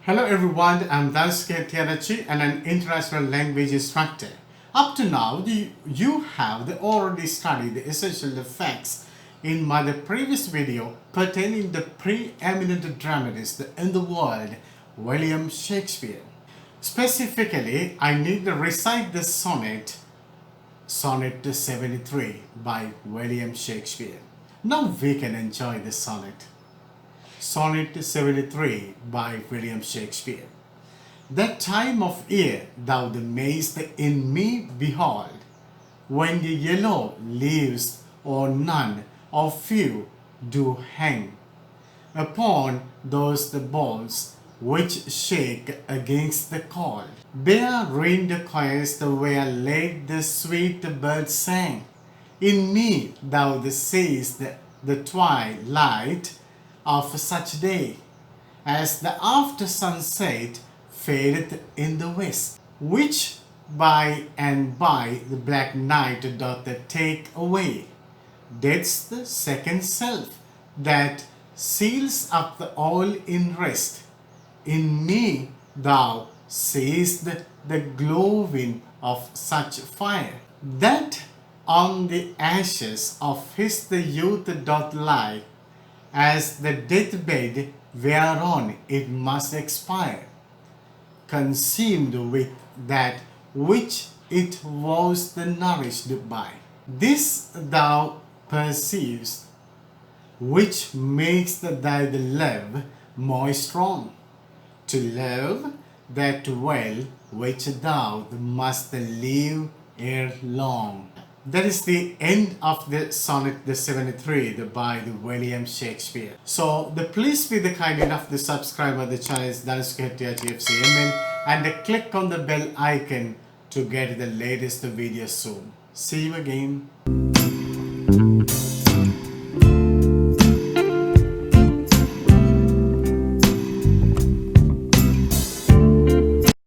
Hello everyone, I'm Daisuke Tiarachi and an international language instructor. Up to now, you have already studied the essential facts in the previous video pertaining the preeminent dramatist in the world, William Shakespeare. Specifically, I need to recite the sonnet, Sonnet 73 by William Shakespeare. Now we can enjoy the sonnet. Sonnet 73 by William Shakespeare. That time of year thou mayst in me behold, when the yellow leaves or none or few do hang upon those the balls which shake against the cold. Therein the choirs where late the sweet bird sang. In me thou seest the twilight of such day, as the after sunset fadeth in the west, which by and by the black night doth take away. Death's the second self that seals up all in rest. In me thou seest the glowing of such fire, that on the ashes of his the youth doth lie, as the deathbed whereon it must expire, consumed with that which it was nourished by. This thou perceivest, which makes thy love more strong, to love that well which thou must live ere long. That is the end of the sonnet the 73 by the William Shakespeare. So please be the kind enough to subscribe to the channel Daisuke and click on the bell icon to get the latest video soon. See you again.